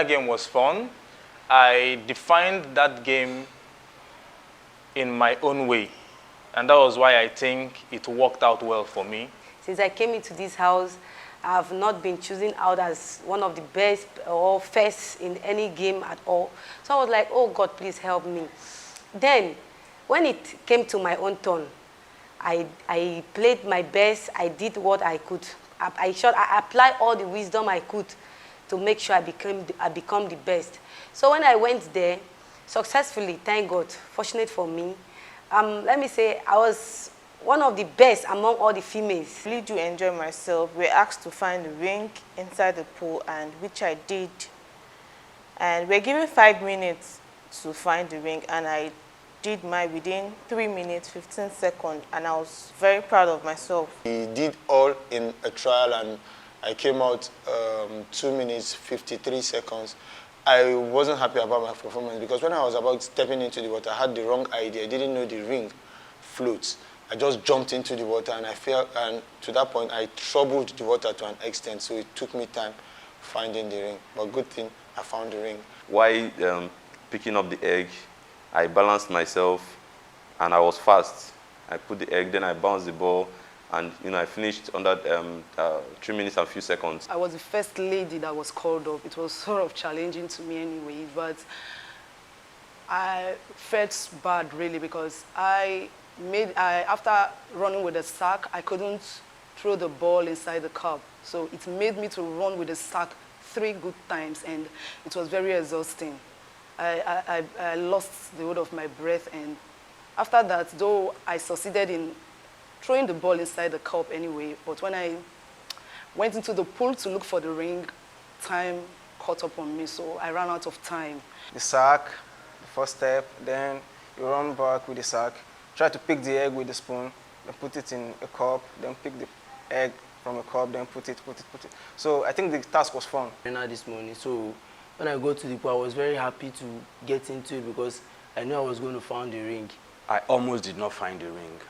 that game was fun. I defined that game in my own way. And that was why I think it worked out well for me. Since I came into this house, I've not been choosing out as one of the best or first in any game at all. So I was like, oh God, please help me. Then, when it came to my own turn, I played my best. I did what I could. I applied all the wisdom I could to make sure I become the best. So when I went there, successfully, thank God, fortunate for me, let me say I was one of the best among all the females. I really do enjoy myself. We're asked to find the ring inside the pool, and which I did. And we're given 5 minutes to find the ring, and I did mine within 3 minutes, 15 seconds, and I was very proud of myself. We did all in a trial, and I came out 2 minutes, 53 seconds. I wasn't happy about my performance because when I was about stepping into the water, I had the wrong idea. I didn't know the ring floats. I just jumped into the water, and I fell, and to that point, I troubled the water to an extent, so it took me time finding the ring. But good thing, I found the ring. While picking up the egg, I balanced myself, and I was fast. I put the egg, then I bounced the ball, and I finished under 3 minutes and a few seconds. I was the first lady that was called up. It was sort of challenging to me anyway, but I felt bad really because after running with the sack, I couldn't throw the ball inside the cup. So it made me to run with the sack 3 good times, and it was very exhausting. I lost the hold of my breath, and after that, though I succeeded in throwing the ball inside the cup anyway, but when I went into the pool to look for the ring, time caught up on me, so I ran out of time. The sack, the first step, then you run back with the sack, try to pick the egg with the spoon, then put it in a cup, then pick the egg from a cup, then put it. So I think the task was fun. This morning, so when I go to the pool, I was very happy to get into it because I knew I was going to find the ring. I almost did not find the ring.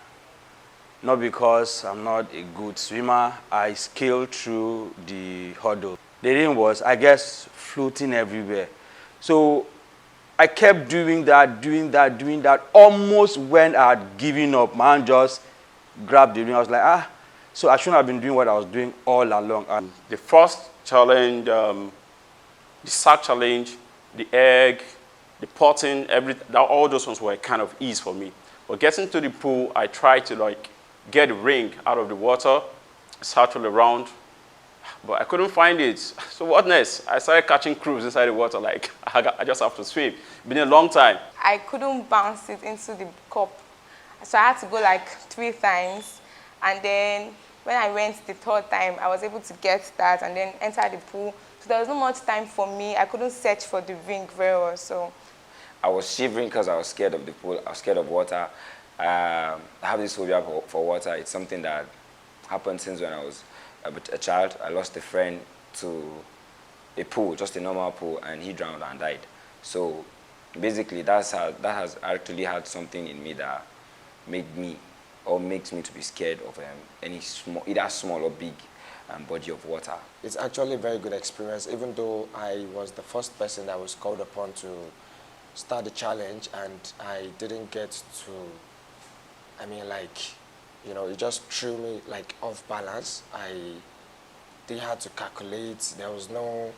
Not because I'm not a good swimmer, I scaled through the hurdle. The ring was, I guess, floating everywhere. So I kept doing that, almost when I had given up. My hand just grabbed the ring. I was like, so I shouldn't have been doing what I was doing all along. The first challenge, the sack challenge, the egg, the potting, all those ones were kind of easy for me. But getting to the pool, I tried to get the ring out of the water, circle around, but I couldn't find it. So what next? I started catching crews inside the water, I just have to swim. It's been a long time. I couldn't bounce it into the cup, so I had to go 3 times, and then when I went the 3rd time, I was able to get that and then enter the pool. So there was not much time for me. I couldn't search for the ring very well, so. I was shivering because I was scared of the pool. I was scared of water. I have this phobia for water. It's something that happened since when I was a child. I lost a friend to a pool, just a normal pool, and he drowned and died. So basically, that has actually had something in me that made me or makes me to be scared of any either small or big body of water. It's actually a very good experience, even though I was the first person that was called upon to start the challenge, and I didn't get to, it just threw me off balance. They had to calculate. There was no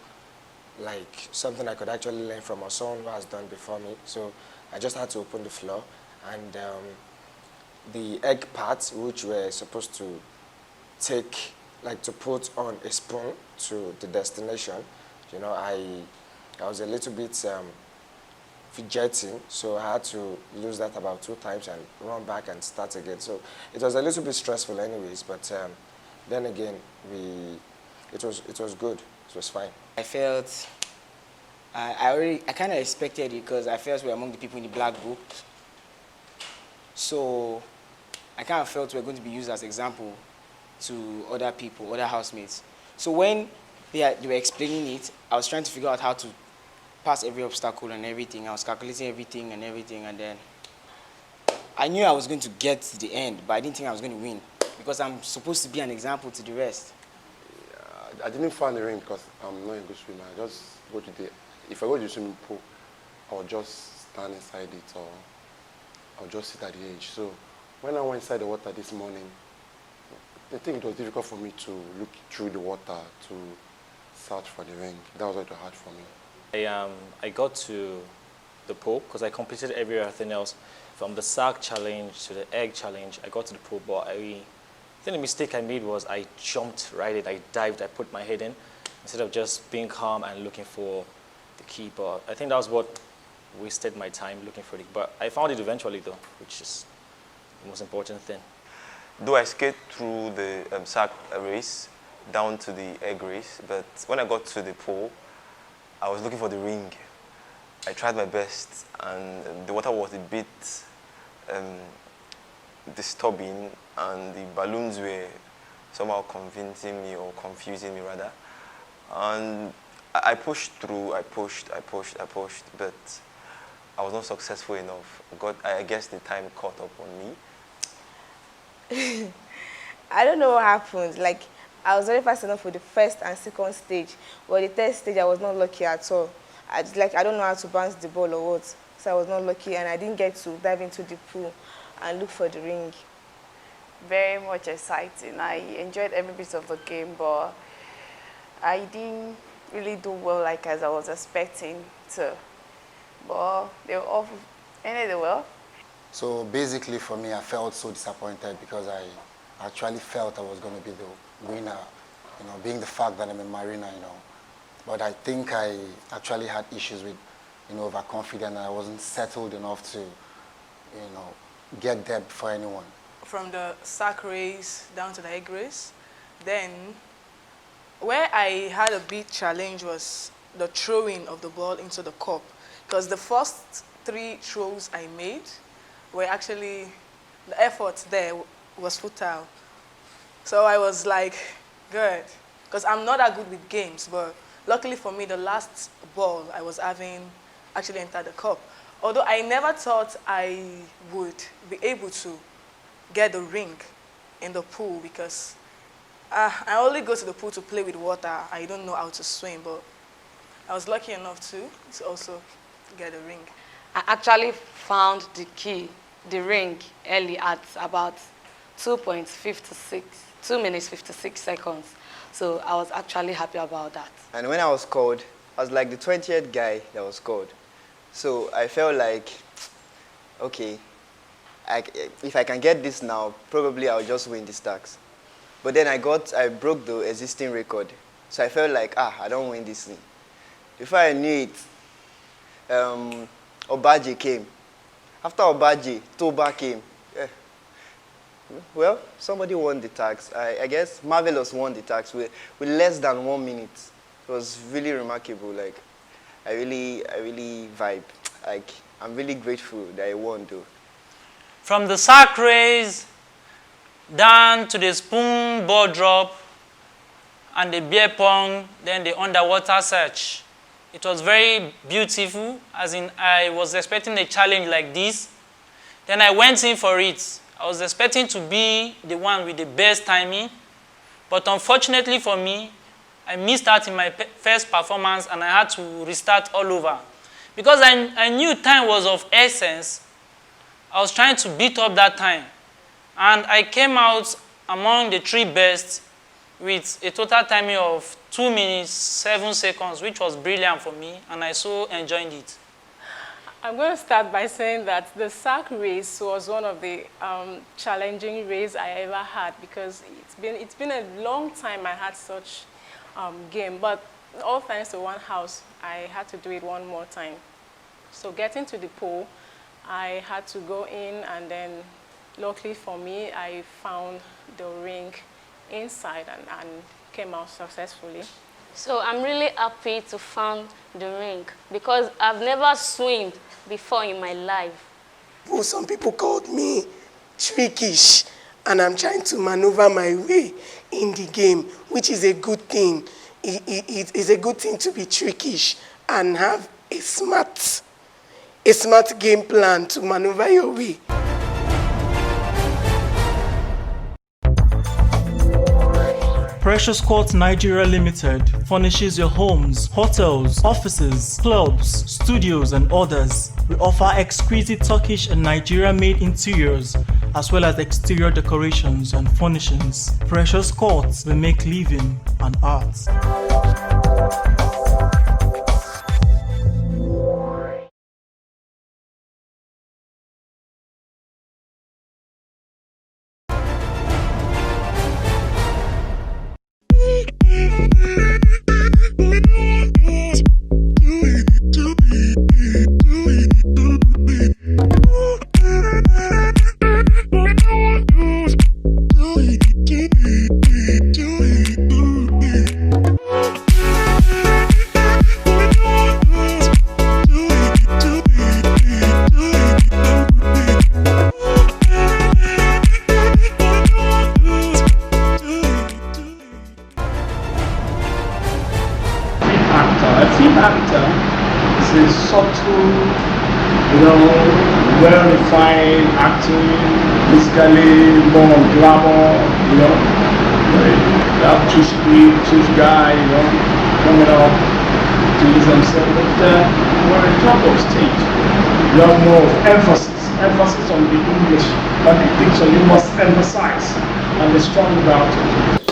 something I could actually learn from someone who has done before me. So I just had to open the floor, and the egg parts, which were supposed to take, to put on a spoon to the destination, I was a little bit fidgeting, so I had to lose that about 2 times and run back and start again. So it was a little bit stressful anyways, but then again, it was good. It was fine. I felt, I kind of expected it because I felt we were among the people in the black book. So I kind of felt we were going to be used as example to other people, other housemates. So when they were explaining it, I was trying to figure out how to pass every obstacle and everything. I was calculating everything, and then I knew I was going to get to the end, but I didn't think I was going to win because I'm supposed to be an example to the rest. I didn't find the ring because I'm not a good swimmer. I just go to if I go to the swimming pool, I'll just stand inside it or I'll just sit at the edge. So when I went inside the water this morning, I think it was difficult for me to look through the water to search for the ring. That was what it was hard for me. I got to the pool because I completed everything else. From the sack challenge to the egg challenge, I got to the pool, but I think the mistake I made was I jumped right in, I dived, I put my head in, instead of just being calm and looking for the key. But I think that was what wasted my time looking for it. But I found it eventually though, which is the most important thing. Though I skated through the sack race down to the egg race, but when I got to the pool, I was looking for the ring. I tried my best, and the water was a bit disturbing, and the balloons were somehow convincing me, or confusing me rather. And I pushed through, I pushed, but I was not successful enough. I guess the time caught up on me. I don't know what happened. Like, I was very fast enough for the first and second stage, but the third stage I was not lucky at all. I don't know how to bounce the ball or what, so I was not lucky, and I didn't get to dive into the pool and look for the ring. Very much exciting. I enjoyed every bit of the game, but I didn't really do well like as I was expecting to. But they were all ended well. So basically for me, I felt so disappointed because I actually felt I was going to be the winner, being the fact that I'm a mariner, But I think I actually had issues with, overconfidence, and I wasn't settled enough to, get there before anyone. From the sack race down to the egg race, then where I had a big challenge was the throwing of the ball into the cup, because the first 3 throws I made were actually, the effort there was futile. So I was like, good, because I'm not that good with games, but luckily for me, the last ball I was having actually entered the cup. Although I never thought I would be able to get the ring in the pool, because I only go to the pool to play with water. I don't know how to swim, but I was lucky enough to also get the ring. I actually found the key, the ring, early at about 2 minutes 56 seconds. So I was actually happy about that. And when I was called, I was like the 20th guy that was called. So I felt like, okay, if I can get this now, probably I'll just win this tax. But then I broke the existing record. So I felt like, I don't win this thing. Before I knew it, Obaji came. After Obaji, Toba came. Well, somebody won the tax. I guess Marvelous won the tax with less than 1 minute. It was really remarkable. Like, I really vibe. Like, I'm really grateful that I won, though. From the sack race down to the spoon ball drop and the beer pong, then the underwater search. It was very beautiful, as in I was expecting a challenge like this. Then I went in for it. I was expecting to be the one with the best timing, but unfortunately for me, I missed out in my first performance and I had to restart all over. Because I knew time was of essence, I was trying to beat up that time. And I came out among the 3 best with a total timing of 2 minutes, 7 seconds, which was brilliant for me, and I so enjoyed it. I'm going to start by saying that the sack race was one of the challenging races I ever had, because it's been a long time I had such game, but all thanks to one house, I had to do it one more time. So getting to the pool, I had to go in, and then luckily for me, I found the ring inside and came out successfully. So I'm really happy to find the ring, because I've never swum before in my life. Well, some people called me trickish, and I'm trying to maneuver my way in the game, which is a good thing. It is a good thing to be trickish and have a smart game plan to maneuver your way. Precious Court Nigeria Limited furnishes your homes, hotels, offices, clubs, studios, and others. We offer exquisite Turkish and Nigeria-made interiors, as well as exterior decorations and furnishings. Precious Court, we make living an art. Actor is a subtle, well-refined acting, basically more glamour, that chief guy, coming up to use himself. But when on top of stage, you have more of emphasis on the English, on the diction. You must emphasize and be strong about it.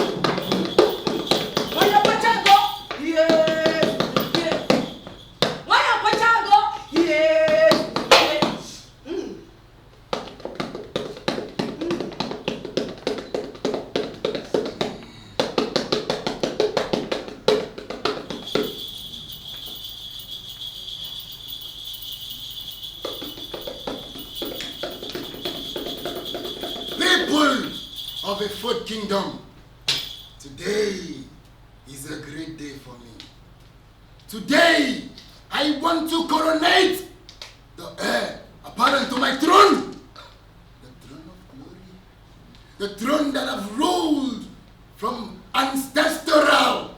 Of a fourth kingdom, today is a great day for me. Today, I want to coronate the heir apparent to my throne, the throne of glory, the throne that I've ruled from ancestral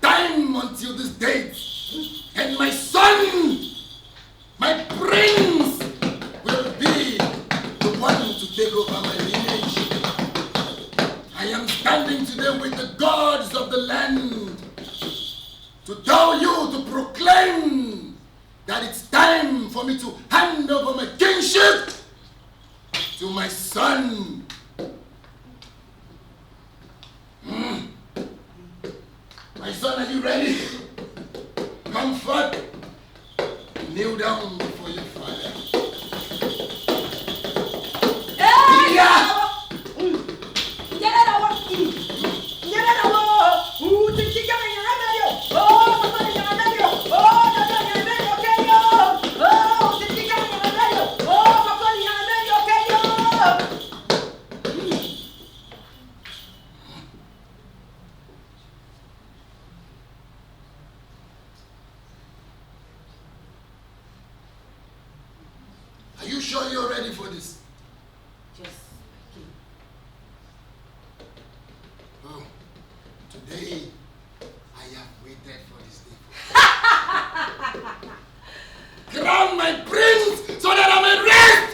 time until this date. And my son, my prince, will be the one to take over my lineage. I am standing today with the gods of the land to tell you, to proclaim that it's time for me to hand over my kingship to my son. My son, are you ready? Come forth. Kneel down before your father. Yeah! Are you sure you're ready for this? Yes. Oh, today I have waited for this day. Crown my prince so that I may rest.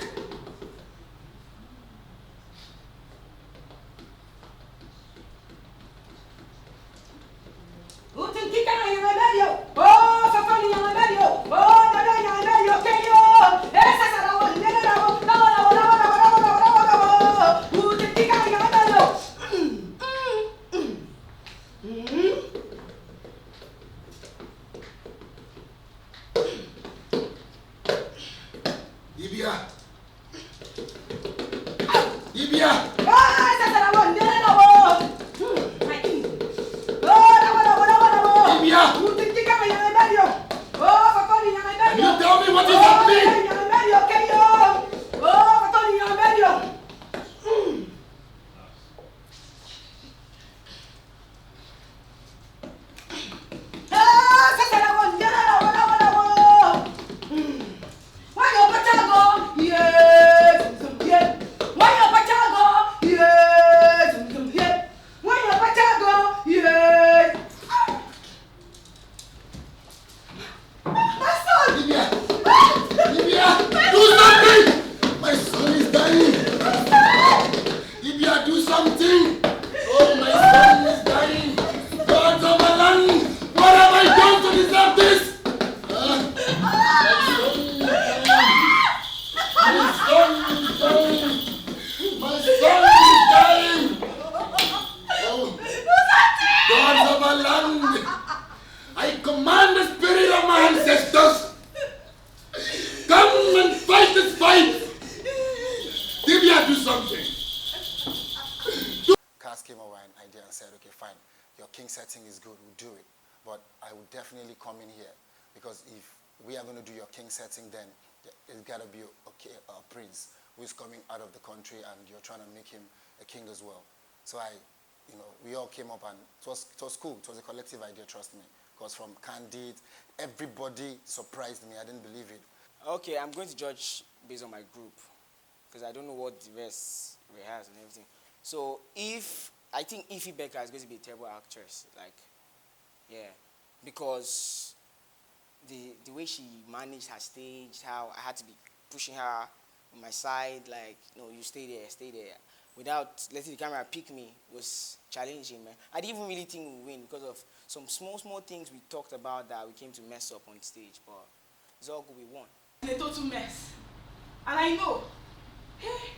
Libya! came up with an idea and said, okay, fine, your king setting is good, we'll do it. But I would definitely come in here, because if we are going to do your king setting, then it's got to be a prince who is coming out of the country, and you're trying to make him a king as well. So we all came up, and it was cool. It was a collective idea, trust me. Because from Candid, everybody surprised me. I didn't believe it. Okay, I'm going to judge based on my group, because I don't know what the rest has and everything. So I think Ify Becca is going to be a terrible actress, because the way she managed her stage, how I had to be pushing her on my side, no, you stay there, without letting the camera pick me was challenging, man. I didn't even really think we would win because of some small things we talked about that we came to mess up on stage, but it's all good, we won. It's a total mess. And I know, hey,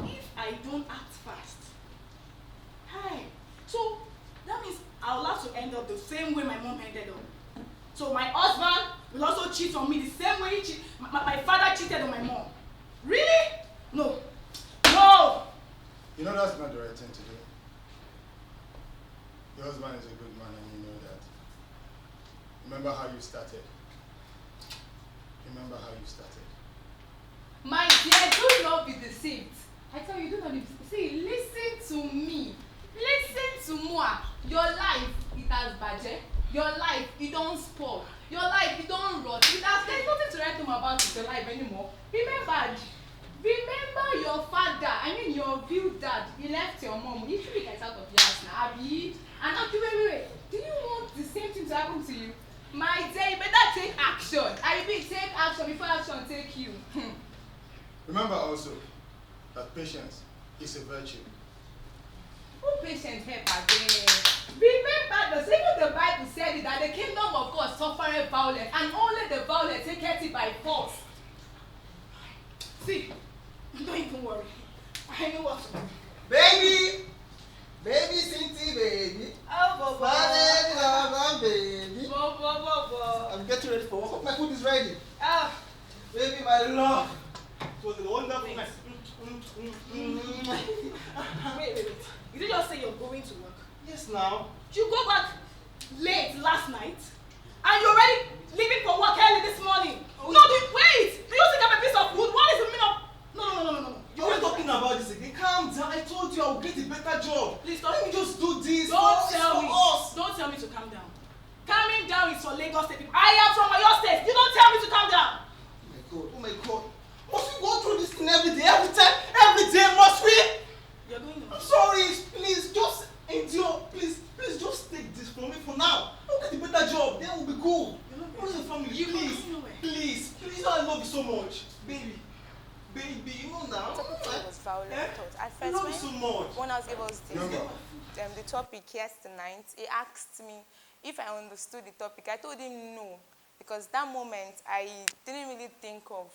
if I don't act fast, so that means I'll have to end up the same way my mom ended up. So my husband will also cheat on me the same way my father cheated on my mom. Really? No. You know that's not the right thing to do. Your husband is a good man, and you know that. Remember how you started. My dear, do not be deceived. I tell you, do not be deceived. See, listen to me. Listen to moi. Your life, it has budget. Your life, it don't spoil. Your life, it don't rot. There's nothing to write home about with your life anymore. Remember your father, your real dad, he left your mom. He threw you guys out of your house now, Abby. And now, wait. Do you want the same thing to happen to you? My dear, you better take action. I repeat, take action before action take you. Remember also that patience is a virtue. Who patient help again? Remember this, even the Bible said it, that the kingdom of God suffereth violence, and only the violent take it by force. See, don't even worry. I know what to do. Baby, Cinti, baby. Oh, baby. I'm getting ready for work. My food is ready. Baby, my love. It was a wonderful night. Wait. You didn't just say you're going to work? Yes, now. You go back late last night, and you're already leaving for work early this morning. Oh, no, wait! Do you think I'm a piece of wood? What is the meaning of... No. You're talking about this again. Calm down. I told you I'll get a better job. Please don't. Let me just do this. Don't tell me to calm down. Calming down is for Lagos State people. I am from Oyo State. You don't tell me to calm down. Oh my God. Must we go through this thing every day, every time, every day, must we? You're going to... I'm sorry, please, just endure. Please, just take this from me for now. I'll get a better job, then we'll be cool. What is the family? Please, I love you so much. Baby, you know now. The topic was violent thoughts. At I love you first, so much. when I was given the topic yesterday night, he asked me if I understood the topic. I told him no, because that moment I didn't really think of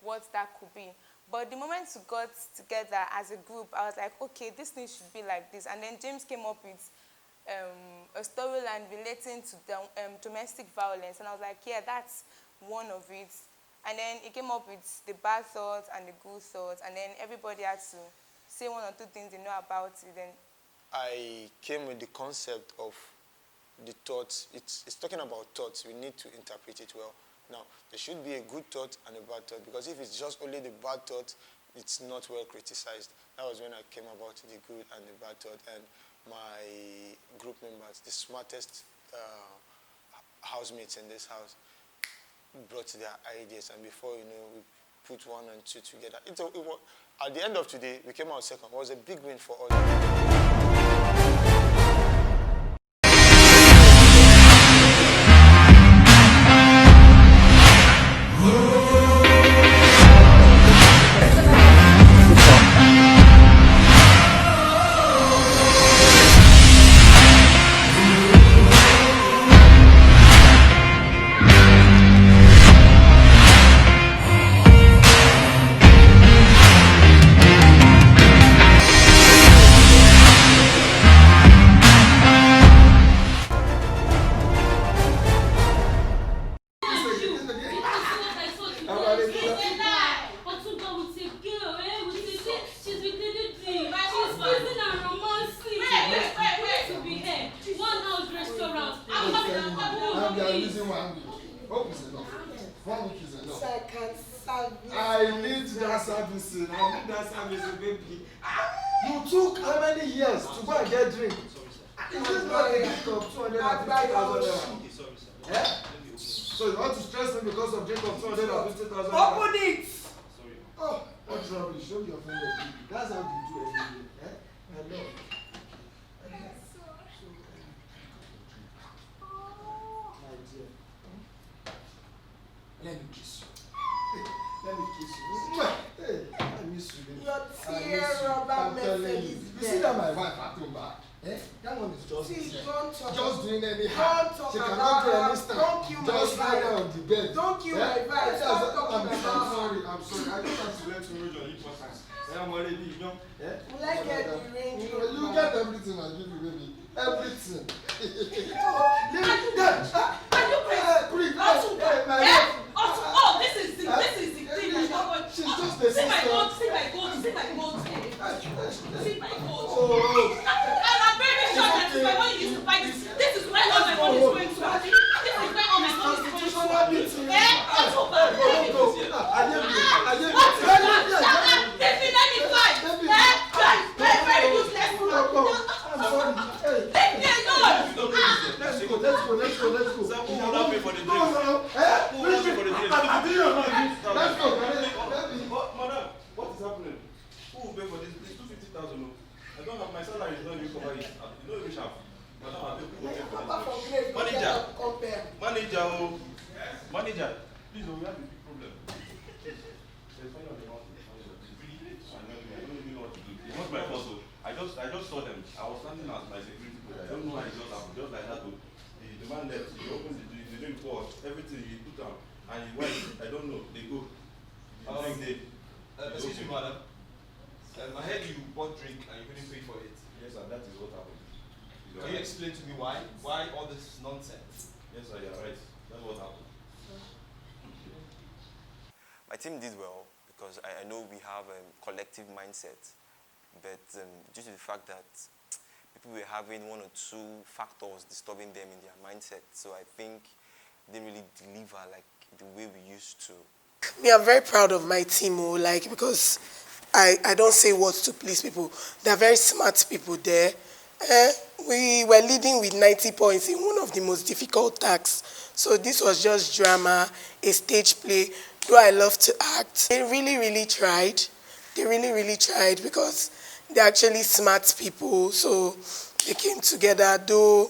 what that could be. But the moment we got together as a group, I was like, okay, this thing should be like this. And then James came up with a storyline relating to the, domestic violence. And I was like, yeah, that's one of it. And then he came up with the bad thoughts and the good thoughts. And then everybody had to say one or two things they know about it. Then I came with the concept of the thoughts. It's talking about thoughts. We need to interpret it well. Now, there should be a good thought and a bad thought, because if it's just only the bad thought, it's not well criticized. That was when I came about the good and the bad thought, and my group members, the smartest housemates in this house, brought their ideas, and before you know, we put 1 and 2 together. At the end of today, we came out second. It was a big win for us. servicing. I need that servicing, baby. You took how many years to go and get drink? Is this not a drink of 250,000 naira? Okay, sorry, sir. Eh? So you want to stress me because of drink of 250,000 naira? Open it! Sorry. Oh, what's rubbish? Show me your finger, baby. That's how you do everything. Eh? I know. My dear. Let me kiss you. Let me kiss you. Hey, I miss you, baby. Your I miss tear you. rubber I'm telling method you. is You see that my wife at home back? Eh? That one is just just doing anyhow. She cannot do any stuff. Don't kill my just lie down on the bed. Don't kill my vibe. I'm Stop talking sorry. about I'm sorry. I just have to let you know your importance. I'm already, you know. Yeah? Will I get the ring? You get everything I give you, baby. Everything. Oh, this is the thing. She's just the see my sister. goat. See my goat. See my goat. Oh. And I'm very sure that if I want you to buy this, this is where all my money is going to. This is where all my money is going to. Definitely fine. Very useless. I'm sorry. Leave me alone. Let's go. Sir, who will not pay for the drink? Who will not pay for the drink? Let's go. Madam, what is happening? Who will pay for this? It's 250,000. I don't have my salary. Is not even cover it. You know you have. Madam, I think who will pay for this? Manager, please, we have a big problem. There's money on the house. It's not my fault. So I just saw them. I was standing as my security guard. I don't know how it just happened. Just like that. The man left. He opened the drink pot. Everything he put down. And he went. I don't know. They go. Excuse me, madam. I heard you bought drink and you couldn't pay for it. Yes, sir. That is what happened. Can you explain to me why? Why all this nonsense? Yes, sir. You're right. That's what happened. My team did well because I know we have a collective mindset, but due to the fact that people were having one or two factors disturbing them in their mindset, so I think they didn't really deliver like the way we used to. Me, I'm very proud of my team, because I don't say words to please people. They're very smart people there. We were leading with 90 points in one of the most difficult tasks. So this was just drama, a stage play. Though I love to act, they really, really tried. They really, really tried because they're actually smart people. So they came together, though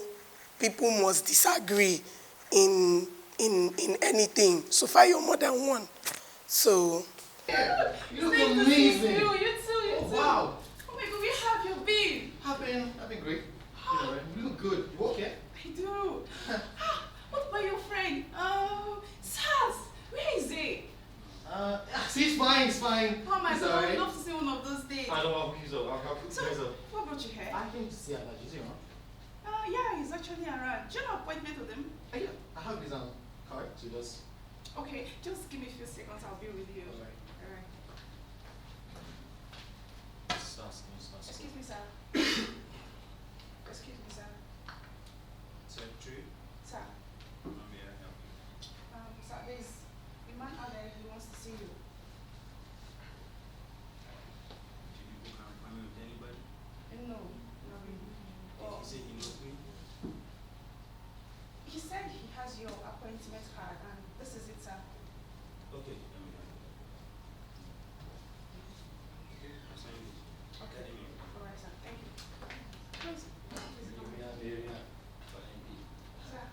people must disagree in anything. So far, you're more than one. So. You look amazing. You too. Oh, wow. Oh my God, where have you been? I've been great. You look good. You okay? I do. What about your friend? Saz, where is he? He's fine. Oh my He's God, alright. I'd love to see one of those days. I don't know. He's alright. So, what brought you here? I came to see Anna. Is he around? Yeah, he's actually around. Do you have an appointment with him? Yeah, I have his card, so just. Okay, just give me a few seconds. I'll be with you. Alright. Excuse me, sir. Excuse me, sir. Secretary, Sir. may I help you? Sir, there's a man out there who wants to see you. Did you book an appointment with anybody? No, not really. Did he say he knows me? He said he has your appointment card, and this is it, sir. Okay, let me have it. Okay, I'll sign it. Okay. Let me. Alright, sir. Thank you. Please. Sir.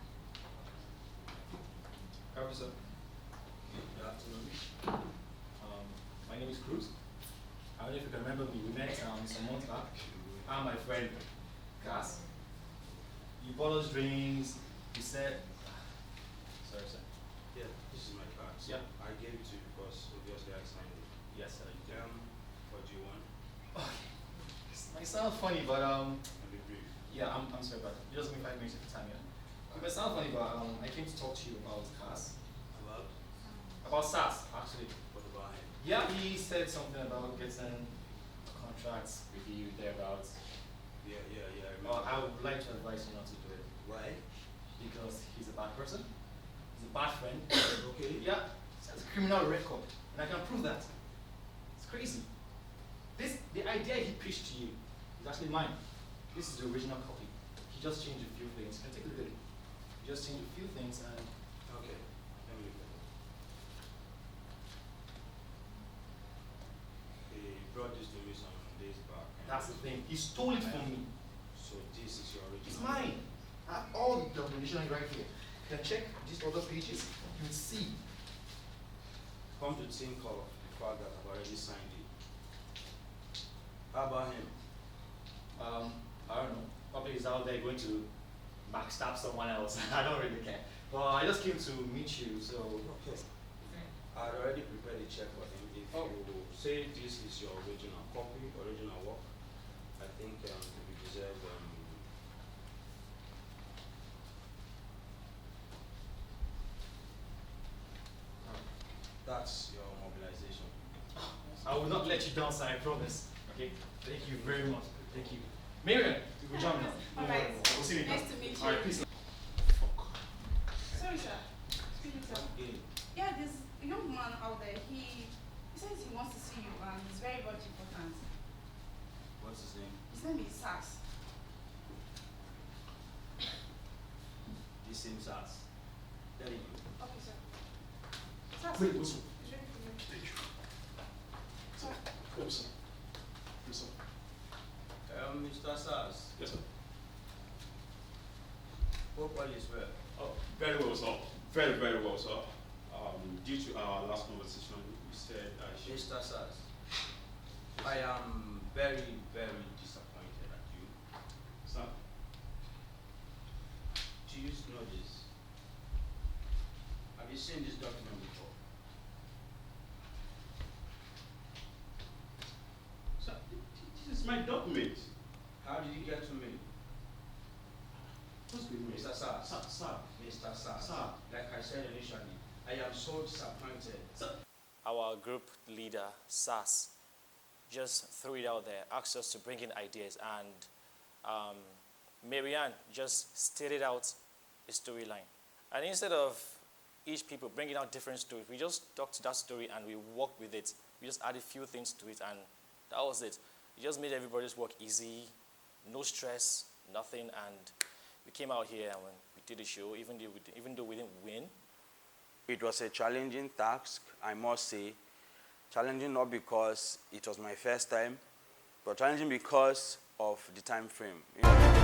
Officer. Good afternoon. My name is Cruz. I don't know if you can remember me. We met some months back. I'm my friend, Gas. You bought us drinks. You said, sorry, sir. Yeah, this is my card. So Yeah. I gave it to you because obviously I signed it. Yes, sir. What do you want? This might sound funny, but I'll be brief. yeah, I'm sorry, but it doesn't give me 5 minutes of time, yeah. It might sound funny, but I came to talk to you about Gas. About SAS, actually. What about him? Yeah, he said something about getting contracts reviewed thereabouts. Yeah, I remember. I would like to advise you not to do it. Why? Because he's a bad person. He's a bad friend. Okay. Yeah, he has a criminal record, and I can prove that. He's crazy. The idea he pitched to you is actually mine. This is the original copy. He just changed a few things. Can take a look at it. He just changed a few things and okay. Let me look at it. He brought this to me some days back. That's the thing. He stole it from me. So this is your original. It's mine. I have all the documentation right here. You can check these other pages. You will see. Come to think of the fact that I've already signed it. How about him? I don't know. Probably he's out there going to backstab someone else. I don't really care. But I just came to meet you, so. Okay. I had already prepared a check for him. If you say this is your original copy, original work, I think you deserve that's your mobilization. I will not let you down, sir, I promise. Okay? Thank you very much. Thank you. Miriam, we'll jump now. All right. We'll see you Nice later. to meet you. All right, peace. Sorry, sir. Excuse me, sir. Yeah, there's a young man out there. He says he wants to see you and he's very much important. What's his name? His name is Sass. This same SARS. Telling you. Okay, sir. Sass. Wait, what's up? He's ready for you. Thank you. Sir. Yes, sir. Yes, sir. Mr. SARS. Yes, sir. Hope all is well. Oh, very well, sir. Very, very well, sir. Due to our last conversation, you said I should... Mr. SARS, I am very, very disappointed at you. Sir? Do you know this? Have you seen this document before? Sir, this is my document. How did you get to me? What's with me? Mr. SARS. Sir. Mr. SARS. Sir. Like I said initially, I am so disappointed. Sir. Our group leader, SAS, just threw it out there, asked us to bring in ideas, and Marianne just stated out a storyline. And instead of each people bringing out different stories, we just talked to that story and we worked with it. We just added a few things to it, and that was it. It just made everybody's work easy, no stress, nothing, and we came out here and we did the show, even though we didn't win. It was a challenging task, I must say. Challenging not because it was my first time, but challenging because of the time frame. You know?